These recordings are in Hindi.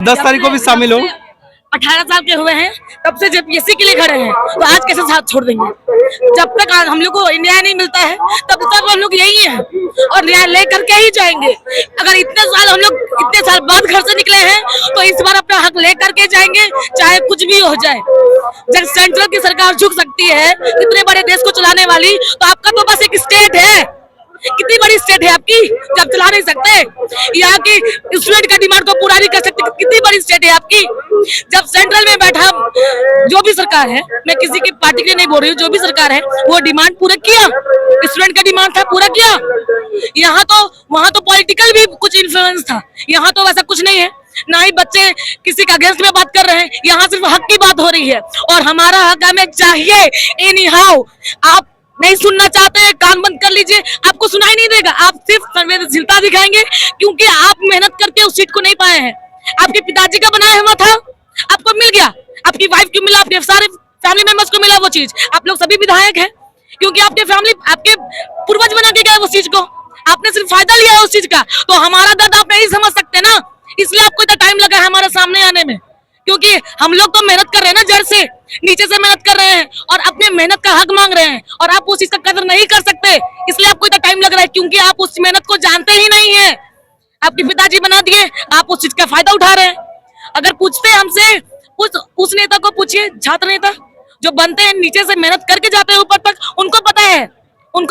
10 तारीख को भी शामिल हो। 18 साल के हुए हैं तब से जेपीएससी के लिए खड़े हैं, तो आज कैसे साथ छोड़ देंगे? जब तक हम लोग को न्याय नहीं मिलता है तब तक हम लोग यही हैं और न्याय ले करके ही जाएंगे। अगर इतने साल बाद घर से निकले हैं तो इस बार अपना हक ले करके जाएंगे, चाहे कुछ भी हो जाए। जब सेंट्रल की सरकार झुक सकती है इतने बड़े देश को चलाने वाली, तो आपका तो बस एक स्टेट है। कितनी बड़ी स्टेट है आपकी, जब चला नहीं सकते? यहाँ की स्टूडेंट का डिमांड को पूरा नहीं कर सकते, कितनी बड़ी स्टेट है आपकी। जब सेंट्रल में बैठा जो भी सरकार है, मैं किसी की पार्टी के लिए नहीं बोल रही हूँ, जो भी सरकार है वो डिमांड पूरा किया, स्टूडेंट का डिमांड था पूरा किया। यहाँ तो वहाँ तो पॉलिटिकल भी कुछ इन्फ्लुएंस था, यहाँ तो वैसा कुछ नहीं है। ना ही बच्चे किसी का अगेंस्ट में बात कर रहे हैं, यहाँ सिर्फ हक की बात हो रही है और हमारा हक हमें चाहिए। एनी हाउ आप नहीं सुनना चाहते हैं, कान बंद कर लीजिए, आपको सुनाई नहीं देगा। आप सिर्फ संवेदनशीलता दिखाएंगे क्योंकि आप मेहनत करके उस सीट को नहीं पाए हैं। आपके पिताजी का बनाया हुआ था, आपको मिल गया, आपकी वाइफ को मिला, आपके सारे फैमिली मेंबर्स को मिला वो चीज। आप लोग सभी विधायक हैं क्योंकि आपके पूर्वज बना के गए वो चीज को, आपने सिर्फ फायदा लिया है उस चीज का। तो हमारा दर्द आप नहीं समझ सकते ना, इसलिए आपको इतना टाइम लगा है हमारे सामने आने में, क्योंकि हम लोग तो मेहनत कर रहे हैं ना, जड़ से नीचे से मेहनत कर रहे हैं और अपने मेहनत का हक मांग रहे हैं और आप उस चीज का कदर नहीं कर सकते, इसलिए आपको इतना टाइम लग रहा है क्योंकि आप उस मेहनत को जानते ही नहीं है। आपके पिताजी बना दिए, आप उस चीज का फायदा उठा रहे हैं। अगर पूछते हमसे, उस नेता को पूछिए, छात्र नेता जो बनते हैं नीचे से मेहनत करके जाते हैं ऊपर तक, उनको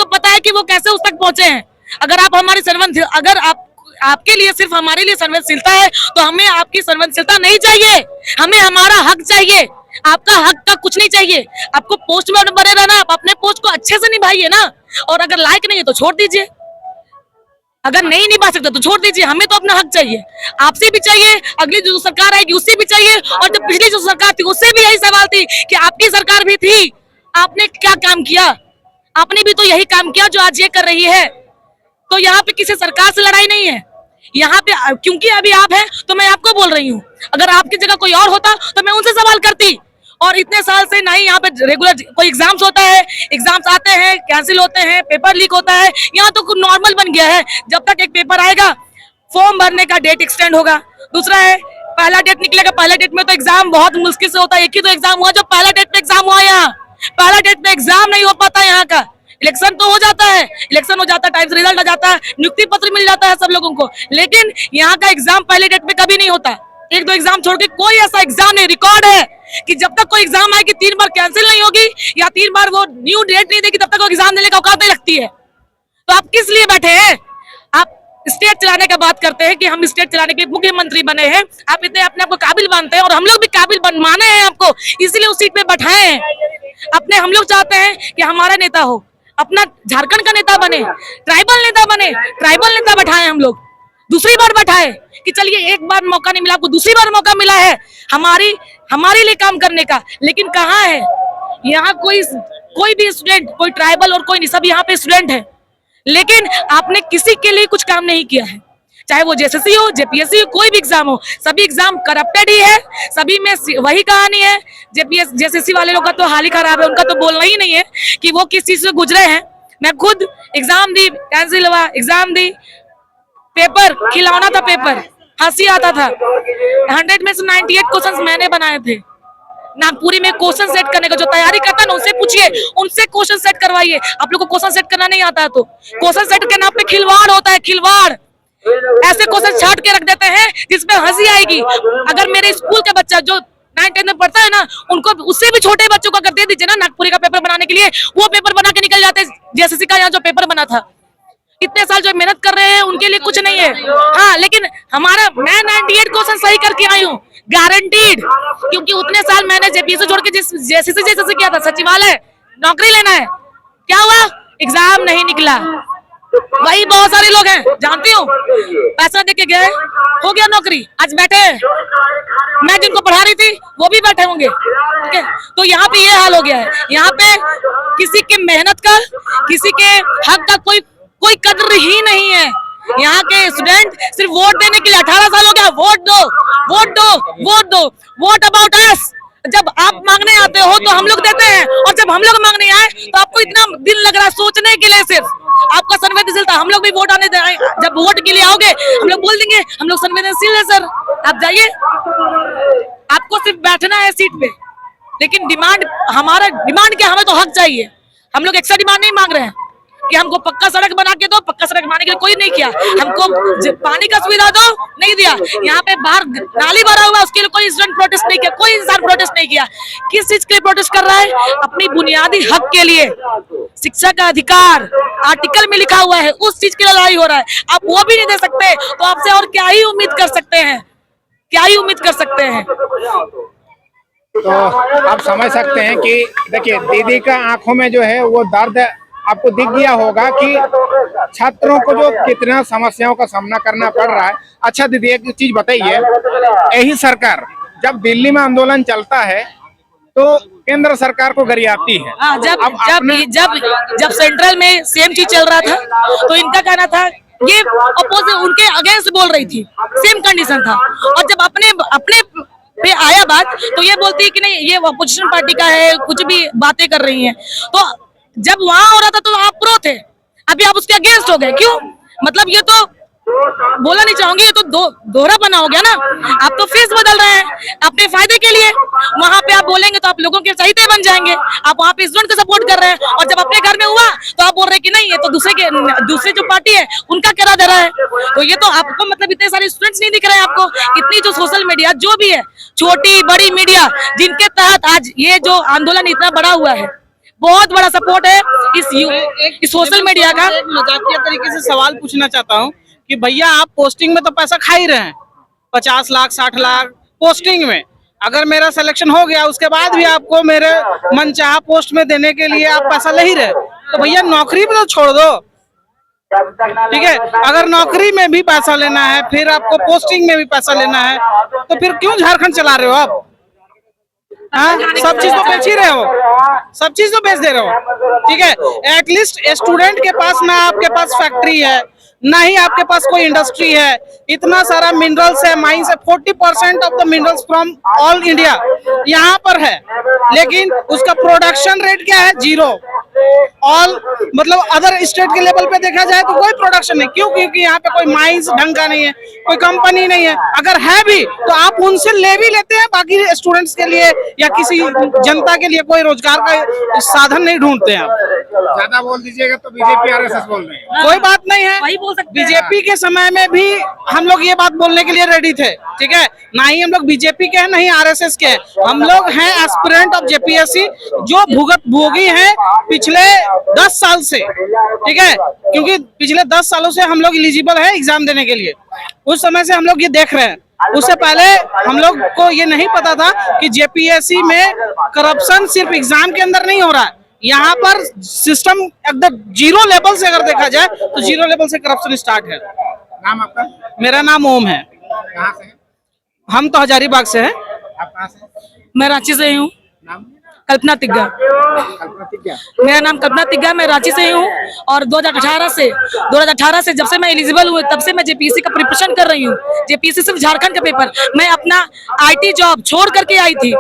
पता है कि वो कैसे उस तक पहुंचे हैं। अगर आप हमारी अगर आपके लिए सिर्फ हमारे लिए संवेदनशीलता है तो हमें आपकी संवेदनशीलता नहीं चाहिए, हमें हमारा हक चाहिए। आपका हक का कुछ नहीं चाहिए, आपको पोस्ट में बने रहना, आप अपने पोस्ट को अच्छे से निभाइए ना। और अगर लायक नहीं है तो छोड़ दीजिए, अगर नहीं निभा सकते तो छोड़ दीजिए। हमें तो अपना हक चाहिए, आपसे भी चाहिए, अगली जो सरकार आएगी उससे भी चाहिए, और जब पिछली जो सरकार थी उससे भी यही सवाल थी कि आपकी सरकार भी थी, आपने क्या काम किया? आपने भी तो यही काम किया जो आज ये कर रही है। तो यहाँ पे किसी सरकार से लड़ाई नहीं है, यहाँ पे क्योंकि अभी आप हैं तो मैं आपको बोल रही हूँ। अगर आपकी जगह कोई और होता तो मैं उनसे सवाल करती। और इतने साल से ना ही यहाँ पे रेगुलर कोई एग्जाम्स होता है, एग्जाम्स आते हैं, कैंसिल होते हैं, पेपर लीक होता है, यहाँ तो कुछ नॉर्मल बन गया है। जब तक एक पेपर आएगा, फॉर्म भरने का डेट एक्सटेंड होगा, दूसरा है पहला डेट निकलेगा। पहला डेट में तो एग्जाम बहुत मुश्किल से होता है, एक ही तो एग्जाम हुआ जो पहला डेट में एग्जाम हुआ। यहाँ पहला डेट में एग्जाम नहीं हो पाता, यहाँ का इलेक्शन तो हो जाता है, इलेक्शन हो जाता है, टाइम से रिजल्ट आ जाता है, नियुक्ति पत्र मिल जाता है सब लोगों को, लेकिन यहाँ का एग्जाम पहले डेट में कभी नहीं होता। एक दो एग्जाम छोड़ के कोई ऐसा एग्जाम नहीं, रिकॉर्ड है कि जब तक कोई एग्जाम आएगी 3 बार कैंसिल नहीं होगी या 3 बार वो न्यू डेट नहीं देगी, तब तक वो एग्जाम देने का औकात नहीं लगती है। तो आप किस लिए बैठे हैं? आप स्टेट चलाने का बात करते हैं कि हम स्टेट चलाने के मुख्यमंत्री बने हैं, आप इतने अपने आप को काबिल मानते हैं और हम लोग भी काबिल माने हैं आपको, इसलिए उस सीट पे बैठाए हैं। अपने हम लोग चाहते हैं कि हमारा नेता हो, अपना झारखंड का नेता बने, ट्राइबल नेता बैठाए हम लोग, दूसरी बार बैठाए कि चलिए एक बार मौका नहीं मिला आपको, दूसरी बार मौका मिला है हमारे लिए काम करने का। लेकिन कहाँ है यहाँ कोई भी स्टूडेंट, कोई ट्राइबल और कोई नहीं, सब यहाँ पे स्टूडेंट है, लेकिन आपने किसी के लिए कुछ काम नहीं किया है। चाहे वो जेएसएससी हो, जेपीएससी हो, कोई भी एग्जाम हो, सभी एग्जाम करप्टेड ही है, सभी में वही कहानी है। जेएसएससी वाले लोग का तो हाल ही खराब है, उनका तो बोलना ही नहीं है कि वो किस चीज से गुजरे हैं। मैं खुद एग्जाम दी, कैंसिल हुआ, एग्जाम दी, पेपर खिलौना था, पेपर हंसी आता था। 100 में से 98 क्वेश्चन मैंने बनाए थे। नागपुरी में क्वेश्चन सेट करने का जो तैयारी करता है ना, उनसे पूछिए, उनसे क्वेश्चन सेट करवाइए। आप लोग को क्वेश्चन सेट करना नहीं आता है तो क्वेश्चन सेट के नाम पे खिलवाड़ होता है, खिलवाड़। ऐसे क्वेश्चन छाट के रख देते हैं जिसमें हंसी आएगी। अगर मेरे स्कूल के बच्चा जो 9-10 में पढ़ता है ना, उनको उससे भी छोटे बच्चों को अगर दे दीजिए ना नागपुरी का पेपर बनाने के लिए, वो पेपर बना के निकल जाते हैं। जेएसएससी का यहाँ जो पेपर बना था, इतने साल जो मेहनत कर रहे हैं उनके लिए कुछ नहीं है। हाँ, लेकिन मैं 98 क्वेश्चन सही करके आई हूँ, गारंटीड, क्योंकि उतने साल मैंने जेपीएससी छोड़ के जेएसएससी किया था, सचिवालय नौकरी लेना है। क्या हुआ? एग्जाम नहीं निकला। वही बहुत सारे लोग हैं, जानती हूँ, पैसा देके गए, हो गया नौकरी, आज बैठे। मैं जिनको पढ़ा रही थी वो भी बैठे होंगे, ठीक है। तो यहाँ पे ये हाल हो गया है, यहाँ पे किसी की मेहनत का, किसी के हक का कोई कदर ही नहीं है। यहाँ के स्टूडेंट सिर्फ वोट देने के लिए 18 साल हो गया, वोट दो, वोट दो, वोट दो, वोट अबाउट अस। जब आप मांगने आते हो तो हम लोग देते हैं, और जब हम लोग मांगने आए तो आपको इतना दिल लग रहा है सोचने के लिए, सिर्फ आपका संवेदनशील था। हम लोग भी वोट जब वोट के लिए आओगे हम लोग बोल देंगे हम लोग संवेदनशील है सर, आप जाइए, आपको सिर्फ बैठना है सीट पे। लेकिन डिमांड, हमारा डिमांड क्या, हमें तो हक चाहिए। हम लोग एक्स्ट्रा डिमांड नहीं मांग रहे हैं कि हमको पक्का सड़क बना के दो, पक्का सड़क बनाने के लिए कोई नहीं किया। हमको पानी का सुविधा दो, नहीं दिया। यहाँ पे बाहर नाली भरा हुआ, उसके लिए कोई स्टूडेंट प्रोटेस्ट नहीं किया, कोई इंसान प्रोटेस्ट नहीं किया। किस चीज के लिए प्रोटेस्ट कर रहा है? अपनी बुनियादी हक के लिए, शिक्षा का अधिकार आर्टिकल में लिखा हुआ है, उस चीज के लिए लड़ाई हो रहा है। आप वो भी नहीं दे सकते तो आपसे और क्या ही उम्मीद कर सकते हैं, क्या ही उम्मीद कर सकते हैं। तो आप समझ सकते हैं कि देखिए दीदी का आंखों में जो है वो दर्द आपको दिख गया होगा कि छात्रों को जो कितना समस्याओं का सामना करना पड़ रहा है। अच्छा दीदी एक चीज बताइए, यही सरकार जब दिल्ली में आंदोलन चलता है तो केंद्र सरकार को गरियाती है। जब सेंट्रल में सेम चीज चल रहा था तो इनका कहना था, ये अपोजिट उनके अगेंस्ट बोल रही थी, सेम कंडीशन था। और जब अपने पे आया बात तो ये बोलती है कि नहीं ये अपोजिशन पार्टी का है, कुछ भी बातें कर रही हैं। तो जब वहां हो रहा था तो आप प्रो थे, अभी आप उसके अगेंस्ट हो गए, क्यों? मतलब ये तो बोला नहीं चाहूंगी, ये तो दोहरा बना हो गया ना। आप तो फेस बदल रहे हैं अपने फायदे के लिए। वहां पे आप बोलेंगे तो आप लोगों के चहीते बन जाएंगे, आप वहां पे स्टूडेंट को सपोर्ट कर रहे हैं, और जब अपने घर में हुआ तो आप बोल रहे हैं कि नहीं ये तो दूसरे जो पार्टी है उनका करा दे रहा है। तो ये तो आपको मतलब इतने सारे स्टूडेंट्स नहीं दिख रहे हैं आपको, इतनी जो सोशल मीडिया जो भी है, छोटी बड़ी मीडिया, जिनके तहत आज ये जो आंदोलन इतना बड़ा हुआ है, बहुत बड़ा सपोर्ट है इस सोशल मीडिया का। एक मजाकिया तरीके से सवाल पूछना चाहता हूँ कि भैया आप पोस्टिंग में तो पैसा खा ही रहे हैं, 50 लाख 60 लाख पोस्टिंग में, अगर मेरा सिलेक्शन हो गया उसके बाद भी आपको मेरे मनचाहा पोस्ट में देने के लिए आप पैसा ले ही रहे, तो भैया नौकरी भी तो छोड़ दो, ठीक है? अगर नौकरी में भी पैसा लेना है, फिर आपको पोस्टिंग में भी पैसा लेना है, तो फिर क्यों झारखंड चला रहे हो आप? हाँ, सब चीज तो बेच ही रहे हो, सब चीज तो बेच दे रहे हो, ठीक है? एटलीस्ट स्टूडेंट के पास ना आपके पास फैक्ट्री है, ना ही आपके पास कोई इंडस्ट्री है। इतना सारा मिनरल्स है, माइंस है, 40% of the minerals from all India यहाँ पर है, लेकिन उसका प्रोडक्शन रेट क्या है? 0। ऑल मतलब अदर स्टेट के लेवल पे देखा जाए तो कोई प्रोडक्शन नहीं। क्यों? क्योंकि यहाँ पे कोई माइंस ढंग का नहीं है, कोई कंपनी नहीं है। अगर है भी तो आप उनसे ले भी लेते हैं, बाकी स्टूडेंट्स के लिए या किसी जनता के लिए कोई रोजगार का साधन नहीं ढूंढते हैं। ज्यादा बोल दीजिएगा तो बीजेपी आरएसएस बोल रहे हैं। कोई बात नहीं है, बीजेपी के समय में भी हम लोग ये बात बोलने के लिए रेडी थे, ठीक है? ना ही हम लोग बीजेपी के हैं, ना ही आरएसएस के हैं, हम लोग हैं एस्पिरेंट ऑफ जेपीएससी, जो भोगी हैं पिछले 10 साल से, ठीक है? क्योंकि पिछले 10 सालों से हम लोग एलिजिबल है एग्जाम देने के लिए, उस समय से हम लोग ये देख रहे हैं। उससे पहले हम लोग को ये नहीं पता था कि जेपीएससी में करप्शन सिर्फ एग्जाम के अंदर नहीं हो रहा है, यहाँ पर सिस्टम एकदम 0 लेवल से अगर देखा जाए तो 0 लेवल से करप्शन स्टार्ट है। नाम आपका? मेरा नाम ओम है। कहाँ से है? हम तो हजारीबाग से हैं। आप कहाँ से? मैं रांची से ही हूँ। नाम? कल्पना तिग्गा। कल्पना तिग्गा। मेरा नाम कल्पना तिग्गा, मैं रांची से ही हूँ। और 2018 से जब से मैं एलिजिबल हुई तब से मैं जेपीएससी का प्रिपरेशन कर रही हूँ। जेपीएससी सिर्फ झारखंड का पेपर, मैं अपना आईटी जॉब छोड़ करके आई थी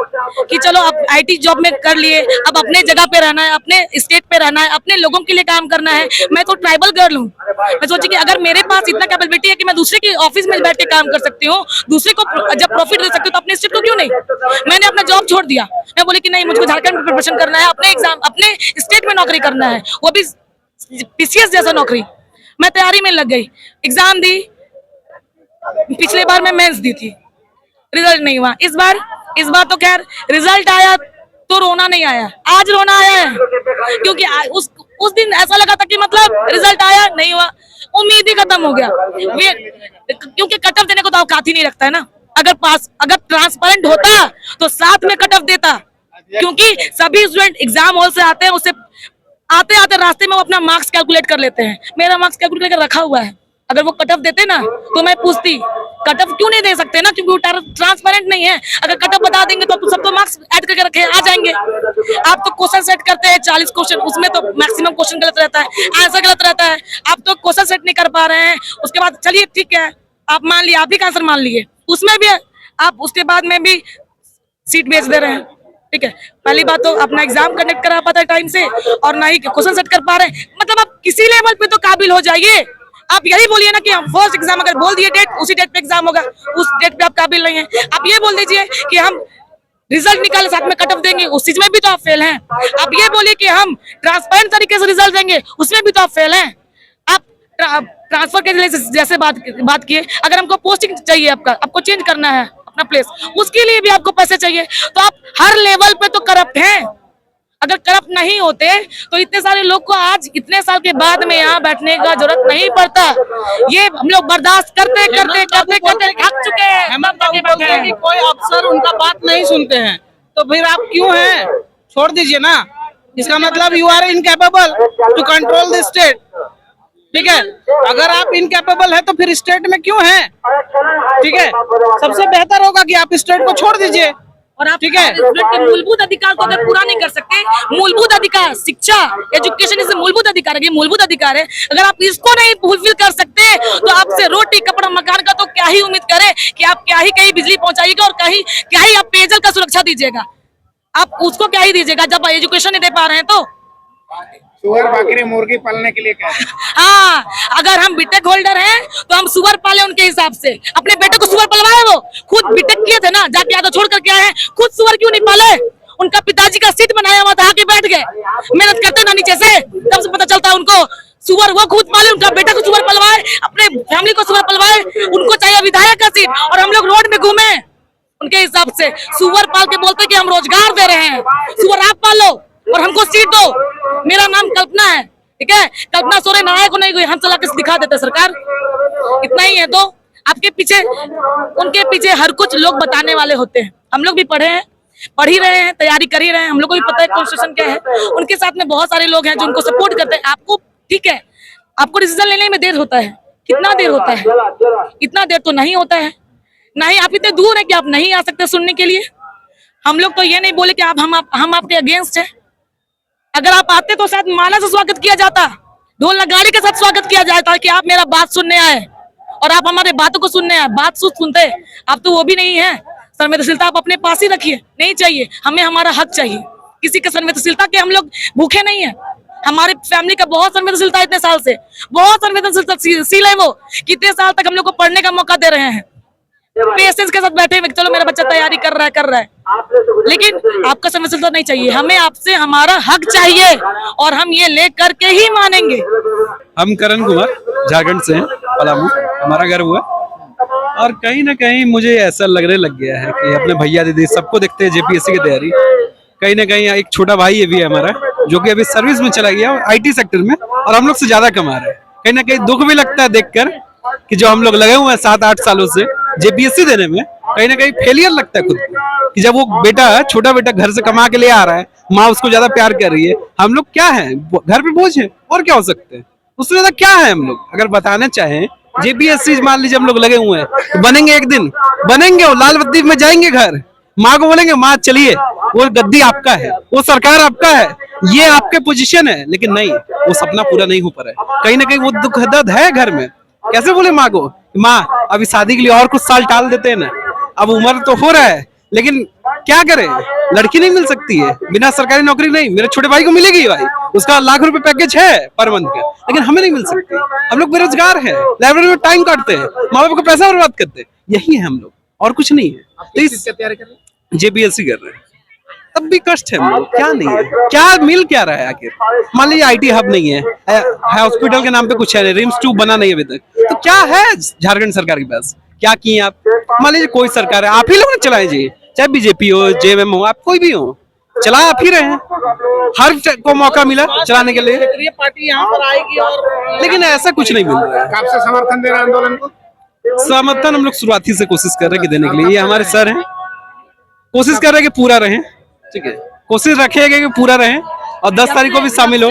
कि चलो अब आईटी जॉब में कर लिए, अब अपने जगह पे रहना है, अपने स्टेट पे रहना है, अपने लोगों के लिए काम करना है। मैं तो ट्राइबल गर्ल हूँ, मैं सोची कि अगर मेरे पास इतना कैपेबिलिटी है कि मैं दूसरे के ऑफिस में बैठ के काम कर सकती हूँ, दूसरे को जब प्रॉफिट दे सकती हूँ, तो अपने स्टेट को क्यों नहीं? मैंने अपना जॉब छोड़ दिया। मैं बोली कि नहीं, मुझको झारखंड में प्रिपरेशन करना है, अपने एग्जाम अपने स्टेट में नौकरी करना है, वो भी पीसीएस जैसा नौकरी। मैं तैयारी में लग गई, एग्जाम दी। पिछले बार मैं मेंस दी थी, रिजल्ट नहीं हुआ। इस बार तो खैर रिजल्ट आया तो रोना नहीं आया, आज रोना आया है, क्योंकि उस दिन ऐसा लगा था कि मतलब रिजल्ट आया नहीं हुआ, उम्मीद ही खत्म हो गया। क्योंकि कट ऑफ देने को तो औकात ही नहीं रखता है ना। अगर ट्रांसपेरेंट होता तो साथ में कट ऑफ देता, क्योंकि सभी स्टूडेंट एग्जाम हॉल से आते हैं, उससे आते आते रास्ते में वो अपना मार्क्स कैलकुलेट कर लेते हैं। मेरा मार्क्स कैलकुलेट करके रखा हुआ है, अगर वो कट ऑफ देते ना तो मैं पूछती कट ऑफ क्यों नहीं दे सकते ना, क्योंकि वो ट्रांसपेरेंट नहीं है। अगर कट ऑफ बता देंगे तो सब तो मार्क्स ऐड करके रखे आ जाएंगे। आप तो क्वेश्चन सेट करते हैं 40 क्वेश्चन, उसमें तो मैक्सिमम क्वेश्चन गलत रहता है, आंसर गलत रहता है। आप तो क्वेश्चन सेट नहीं कर पा रहे हैं। उसके बाद चलिए ठीक है, आप मान लिए, आप ही का आंसर मान लिए, उसमें भी आप उसके बाद में भी सीट बेच दे रहे हैं। ठीक है, पहली बात तो अपना एग्जाम कंडक्ट करा पाता है टाइम से, और ना ही क्वेश्चन सेट कर पा रहे हैं। मतलब आप किसी लेवल पे तो काबिल हो जाइए। आप यही बोलिए ना कि हम फर्स्ट एग्जाम अगर बोल दिए डेट, उसी डेट पे एग्जाम होगा, उस डेट पे आप काबिल नहीं है। आप ये बोल दीजिए कि हम रिजल्ट निकाले साथ में कट ऑफ देंगे, उस चीज में भी तो आप फेल हैं। आप ये बोलिए कि हम ट्रांसपेरेंट तरीके से रिजल्ट देंगे, उसमें भी तो आप फेल हैं। आप ट्रांसफर के लिए जैसे बात किए, अगर हमको पोस्टिंग चाहिए, आपको चेंज करना है अपना प्लेस, उसके लिए भी आपको पैसे चाहिए। तो आप हर लेवल पे तो करप्ट हैं। अगर करप्ट नहीं होते तो इतने सारे लोग को आज इतने साल के बाद में यहाँ बैठने का जरूरत नहीं पड़ता। ये हम लोग बर्दाश्त करते करते करते करते थक चुके हैं। हेमंत बाबू बोलते हैं कि कोई अफसर उनका बात नहीं सुनते हैं, तो फिर आप क्यों हैं? छोड़ दीजिए ना। इसका मतलब you are incapable to control the state. ठीक है, अगर आप इनकैपेबल है तो फिर स्टेट में क्यों हैं? ठीक है, सबसे बेहतर होगा कि आप स्टेट को छोड़ दीजिए। और आप ठीक है, स्टूडेंट के मूलभूत अधिकार को अगर पूरा नहीं कर सकते, मूलभूत अधिकार शिक्षा एजुकेशन इसे मूलभूत अधिकार है, ये मूलभूत अधिकार है। अगर आप इसको नहीं फुलफिल कर सकते तो आपसे रोटी कपड़ा मकान का तो क्या ही उम्मीद करें कि आप क्या ही कहीं बिजली पहुंचाइएगा और कहीं क्या ही आप पेयजल का सुरक्षा दीजिएगा। आप उसको क्या ही दीजिएगा जब एजुकेशन नहीं दे पा रहे हैं तो। सुअर बकरी मुर्गी पालने के लिए क्या है? हाँ, अगर हम बीटेक होल्डर हैं तो हम सुअर पाले उनके हिसाब से। अपने बेटे को सुअर पलवाए, वो खुद बीटेक किए थे ना, जाके आगे छोड़ करके आए हैं, खुद सुअर क्यों नहीं पाले? उनका पिताजी का सीट बनाया हुआ था, आके बैठ गए, मेहनत करते ना नीचे से, तब से पता चलता है उनको। सुअर वो खुद पाले, उनका बेटा को सुअर पलवाए, अपने फैमिली को सुअर पलवाए। उनको चाहिए विधायक का सीट और हम लोग रोड में घूमे उनके हिसाब से। सुअर पाल के बोलते कि हम रोजगार दे रहे हैं, सुअर आप पालो और हमको सीट दो। मेरा नाम कल्पना है, ठीक है, कल्पना सोरेन नारायण को नहीं हम चला के दिखा देते सरकार। इतना ही है। तो आपके पीछे उनके पीछे हर कुछ लोग बताने वाले होते हैं। हम लोग भी पढ़े हैं, पढ़ ही रहे हैं, तैयारी कर ही रहे हैं, हम लोग को भी पता है कॉन्स्टिट्यूशन क्या है। उनके साथ में बहुत सारे लोग हैं जो उनको सपोर्ट करते हैं। आपको ठीक है, आपको डिसीजन लेने में देर होता है, कितना देर होता है? इतना देर तो नहीं होता है। नहीं, आप इतने दूर है कि आप नहीं आ सकते सुनने के लिए। हम लोग तो ये नहीं बोले कि हम आपके अगेंस्ट है। अगर आप आते तो शायद माला से स्वागत किया जाता, ढोल नगाड़े के साथ स्वागत किया जाता कि आप मेरा बात सुनने आए और आप हमारे बातों को सुनने आए। बात सुनते आप तो वो भी नहीं है। संवेदनशीलता आप अपने पास ही रखिए, नहीं चाहिए हमें, हमारा हक चाहिए। किसी का संवेदनशीलता के हम लोग भूखे नहीं है। हमारे फैमिली का बहुत संवेदनशीलता है, इतने साल से बहुत संवेदनशील है वो। कितने साल तक हम लोग को पढ़ने का मौका दे रहे हैं, पेशेंस के साथ बैठे हुए, चलो मेरा बच्चा तैयारी कर रहा है, लेकिन आपका संवेदनशीलता नहीं चाहिए। हमें आपसे हमारा हक चाहिए और हम ये ले करके ही मानेंगे। हम करण कुमार झारखंड से हैं, पलामू हमारा घर हुआ। और कहीं ना कहीं मुझे ऐसा लगने लग गया है कि अपने भैया दीदी सबको देखते हैं जेपीएससी की तैयारी। कहीं ना कहीं एक छोटा भाई ये भी है हमारा, जो कि अभी सर्विस में चला गया आईटी सेक्टर में, और हम लोग से ज्यादा कमा रहा है। कहीं ना कहीं दुख भी लगता है देखकर कि जो हम लोग लगे हुए हैं 7-8 सालों से जेपीएससी देने में, कहीं ना कहीं फेलियर लगता है खुद को कि जब वो बेटा, छोटा बेटा घर से कमा के ले आ रहा है, माँ उसको ज्यादा प्यार कर रही है, हम लोग क्या है, घर पे बोझ है और क्या हो सकते हैं, उससे ज्यादा क्या है। हम लोग अगर बताना चाहें, जेपीएससी मान लीजिए हम लोग लगे हुए हैं, तो बनेंगे एक दिन, बनेंगे और लाल बत्ती में जाएंगे घर, माँ को बोलेंगे माँ चलिए, वो गद्दी आपका है, वो सरकार आपका है, ये आपके पोजीशन है, लेकिन नहीं, वो सपना पूरा नहीं हो पा रहा है। कहीं ना कहीं वो दुख दर्द है घर में। कैसे बोले माँ को, माँ अभी शादी के लिए और कुछ साल टाल देते हैं ना, अब उम्र तो हो रहा है, लेकिन क्या करें, लड़की नहीं मिल सकती है, बिना सरकारी नौकरी नहीं। मेरे छोटे भाई को मिलेगी भाई, उसका लाख रुपए पैकेज है पर मंथ का, लेकिन हमें नहीं मिल सकती। हम लोग बेरोजगार हैं, लाइब्रेरी में टाइम काटते हैं, माँ बाप को पैसा बर्बाद करते हैं, यही है हम लोग, और कुछ नहीं है। तो इस तैयारी कर रहे हैं? जेपीएससी कर रहे हैं, तब भी कष्ट है हम लोग, क्या नहीं है, क्या मिल क्या रहा है आखिर। मान लीजिए आईटी हब नहीं है, हॉस्पिटल के नाम पे कुछ है, रिम्स 2 बना नहीं है अभी तक, तो क्या है झारखंड सरकार के पास, क्या किए आप? मान लीजिए कोई सरकार है, आप ही लोग चलाए जी, चाहे बीजेपी हो, जेएमएम हो, आप कोई भी हो, चला आप ही रहे हैं, हर को मौका मिला चलाने के लिए, ये पार्टी यहाँ पर आएगी और लेकिन ऐसा कुछ नहीं मिल रहा है। कब से समर्थन दे रहे हैं आंदोलन को? समर्थन हम लोग शुरुआती से कोशिश कर रहे हैं कि देने के लिए, ये हमारे सर हैं, कोशिश कर रहे हैं कि पूरा रहे, ठीक है, कोशिश रखेगा कि पूरा रहे और 10 तारीख को भी शामिल हो।